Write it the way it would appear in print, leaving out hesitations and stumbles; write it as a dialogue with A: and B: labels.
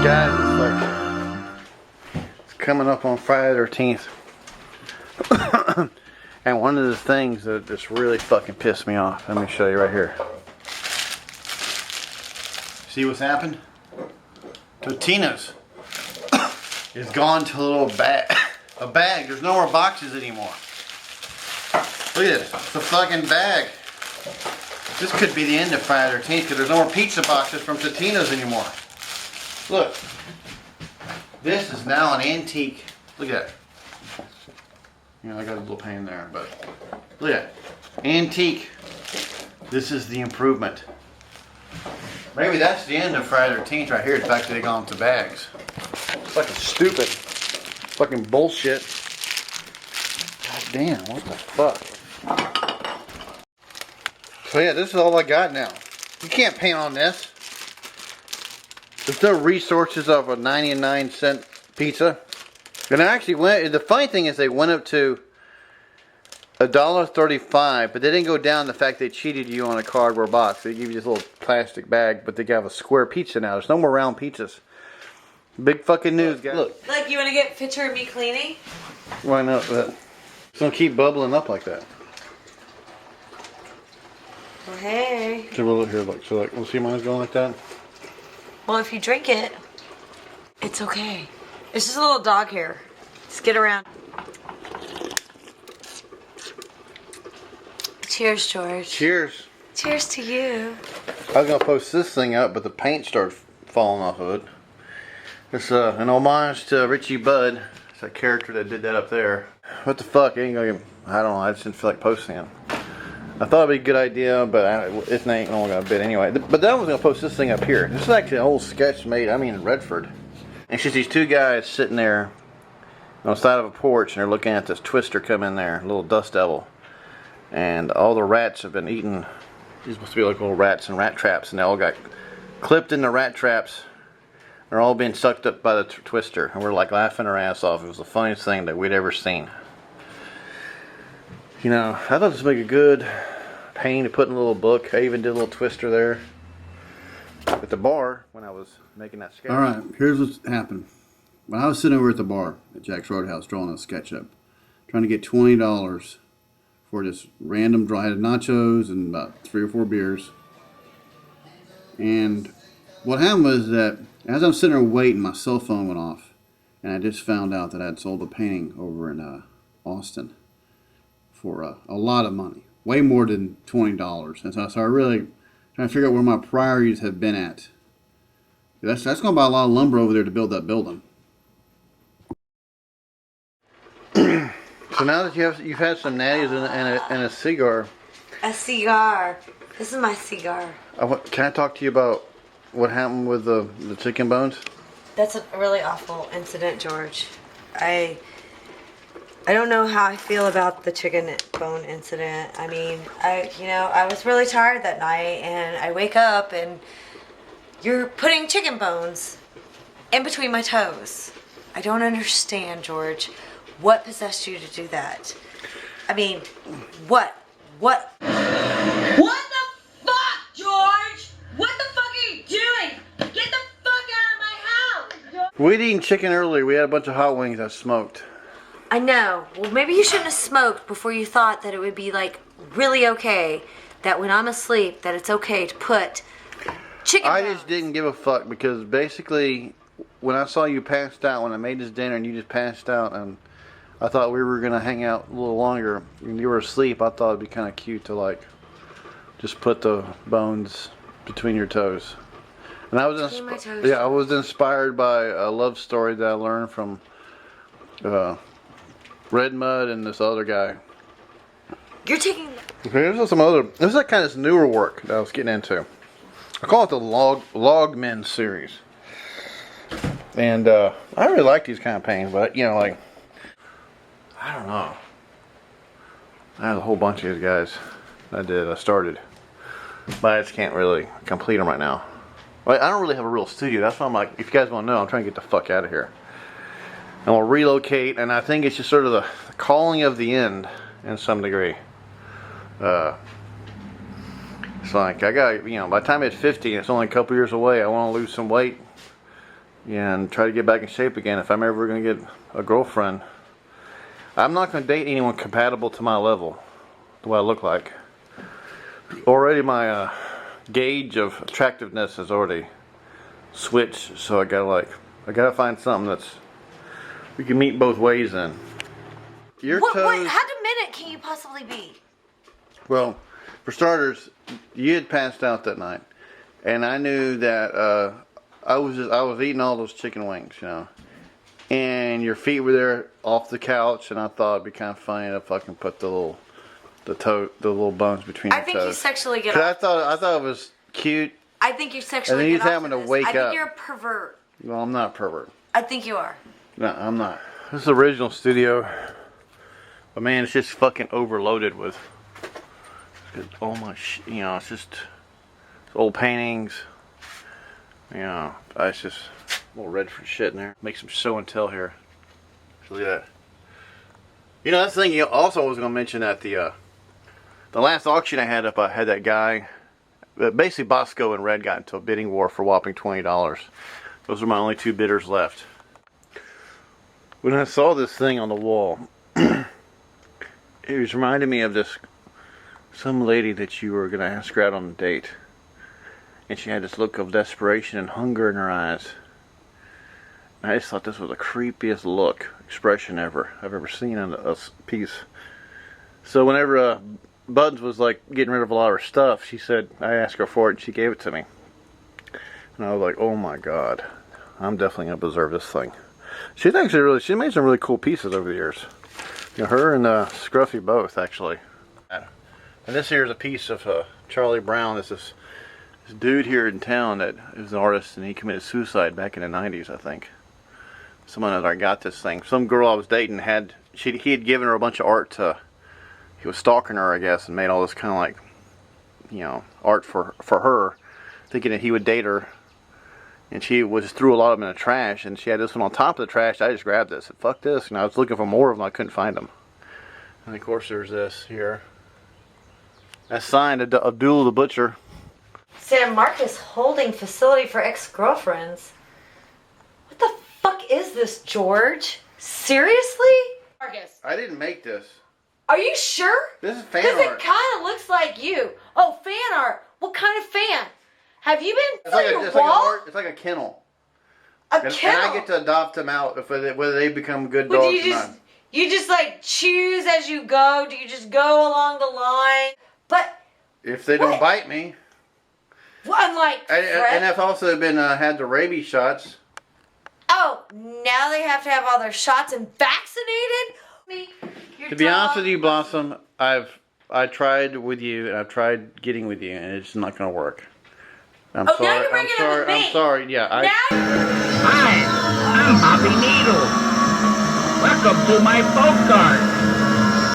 A: Guys, it's coming up on Friday the 13th. And one of the things that just really fucking pissed me off, let me show you right here. See what's happened? Totinos is gone to a little bag. A bag. There's no more boxes anymore. Look at this. It's a fucking bag. This could be the end of Friday the 13th because there's no more pizza boxes from Totinos anymore. Look. This is now an antique. Look at that. You know, I got a little pain there, but look at that. Antique. This is the improvement. Maybe that's the end of Friday the 13th right here. The fact that they gone to bags. It's fucking stupid. Fucking bullshit. God damn, what the fuck? So yeah, this is all I got now. You can't paint on this. There's no resources of a 99-cent pizza. And I actually went, the funny thing is they went up to $1.35, but they didn't go down the fact they cheated you on a cardboard box. They give you this little plastic bag, but they got a square pizza now. There's no more round pizzas. Big fucking news, guys. Look.
B: Like, you want to get a picture of me cleaning?
A: Why not? It's gonna keep bubbling up like that.
B: Well, hey.
A: So we'll look here, look. So like, we'll see mine's going like that.
B: Well, if you drink it, it's okay. It's just a little dog hair. Just get around. Cheers, George.
A: Cheers.
B: Cheers to you.
A: I was gonna post this thing up, but the paint started falling off of it. It's an homage to Richie Budd. It's that character that did that up there. What the fuck? I ain't gonna. I don't know. I just didn't feel like posting it. I thought it'd be a good idea, but it ain't only gonna bit anyway. But then I was gonna post this thing up here. This is actually an old sketch made. I mean, in Redford. And it's just these two guys sitting there on the side of a porch, and they're looking at this twister come in there, a little dust devil. And all the rats have been eaten. These must be like little rats and rat traps, and they all got clipped in the rat traps. They're all being sucked up by the twister, and we're like laughing our ass off. It was the funniest thing that we'd ever seen. You know, I thought this would make a good painting to put in a little book. I even did a little twister there at the bar when I was making that sketch. Alright, here's what's happened. When I was sitting over at the bar at Jack's Roadhouse drawing a sketch up, trying to get $20 for this random draw. I had nachos and about 3 or 4 beers. And what happened was that as I'm sitting there waiting, my cell phone went off. And I just found out that I'd sold a painting over in Austin for a lot of money. Way more than $20. And so I really trying to figure out where my priorities have been at. That's going to buy a lot of lumber over there to build that building. So now that you've had some natties and a cigar.
B: A cigar. This is my cigar.
A: Can I talk to you about what happened with the chicken bones?
B: That's a really awful incident, George. I don't know how I feel about the chicken bone incident. I mean, I was really tired that night, and I wake up and you're putting chicken bones in between my toes. I don't understand, George. What possessed you to do that? I mean, what? What?
C: What the fuck, George? What the fuck are you doing? Get the fuck out of my house!
A: We'd eaten chicken earlier. We had a bunch of hot wings I smoked.
B: I know. Well, maybe you shouldn't have smoked before you thought that it would be, like, really okay that when I'm asleep that it's okay to put chicken bones.
A: I just didn't give a fuck because basically when I saw you passed out, when I made this dinner and you just passed out, and I thought we were going to hang out a little longer and you were asleep, I thought it'd be kind of cute to like just put the bones between your toes. And I was I was inspired by a love story that I learned from Red Mud and this other guy.
B: You're taking...
A: Okay, this is like kind of this newer work that I was getting into. I call it the Logmen series. And I really like these kind of paintings, but you know, like, I don't know. I have a whole bunch of these guys I started. But I just can't really complete them right now. Like, I don't really have a real studio. That's why I'm like, if you guys want to know, I'm trying to get the fuck out of here. And we'll relocate, and I think it's just sort of the calling of the end in some degree. It's like, I got, you know, by the time I hit 50, it's only a couple years away, I want to lose some weight. and try to get back in shape again if I'm ever going to get a girlfriend. I'm not going to date anyone compatible to my level, the way I look like. Already my gauge of attractiveness has already switched, so I gotta find something that's we can meet both ways in. Your
B: What
A: toes.
B: how demented can you possibly be?
A: Well, for starters, you had passed out that night, and I knew that I was eating all those chicken wings, you know, and your feet were there off the couch, and I thought it'd be kind of funny to fucking put the little bones between your toes.
B: I think you sexually get
A: 'Cause
B: off.
A: I thought it was cute.
B: I think you sexually
A: And then
B: get
A: he's
B: off
A: having
B: to
A: to
B: this.
A: wake
B: I think
A: up.
B: you're a pervert.
A: Well, I'm not a pervert.
B: I think you are.
A: No, I'm not. This is the original studio, but man, it's just fucking overloaded with all my you know, it's just old paintings. You know, it's just a little red for shit in there. Make some show and tell here. Look at that. You know, that's the thing. Also, I was going to mention that the last auction I had up, I had that guy. Basically, Bosco and Red got into a bidding war for a whopping $20. Those were my only two bidders left. When I saw this thing on the wall, it was reminding me of some lady that you were going to ask her out on a date. And she had this look of desperation and hunger in her eyes. And I just thought this was the creepiest expression I've ever seen in a piece. So whenever Buds was like getting rid of a lot of her stuff, I asked her for it and she gave it to me. And I was like, oh my god, I'm definitely going to preserve this thing. She made some really cool pieces over the years. You know, her and Scruffy both, actually. And this here is a piece of Charlie Brown. This dude here in town that is an artist, and he committed suicide back in the 90s, I think. Someone that I got this thing. Some girl I was dating he had given her a bunch of art he was stalking her, I guess, and made all this kind of like, you know, art for her, thinking that he would date her. And she threw a lot of them in the trash, and she had this one on top of the trash. I just grabbed this and fuck this. And I was looking for more of them, I couldn't find them. And of course there's this here. That's signed Abdul the Butcher.
B: San Marcos Holding Facility for Ex-Girlfriends. What the fuck is this, George? Seriously? Marcus,
A: I didn't make this.
B: are you sure?
A: This is fan
B: Because
A: art.
B: it kind of looks like you. Oh, fan art. What kind of fan? Have you been
A: It's like
B: your
A: it's
B: wall?
A: it's like a kennel.
B: A
A: And
B: kennel?
A: I get to adopt them out whether they become good
B: Would
A: dogs
B: you
A: or
B: just,
A: not.
B: you just like choose as you go? Do you just go along the line? But
A: If they don't
B: What?
A: bite me.
B: unlike Fred.
A: And I've also been had the rabies shots.
B: Oh, now they have to have all their shots and vaccinated?
A: To be honest with you, Blossom, I tried with you and I've tried getting with you, and it's not going to work. I'm
B: Oh,
A: sorry.
B: now you're bringing it up with me.
A: I'm sorry. Yeah,
B: Now
D: Hi, I'm Bobby Needle. Welcome to my folk art.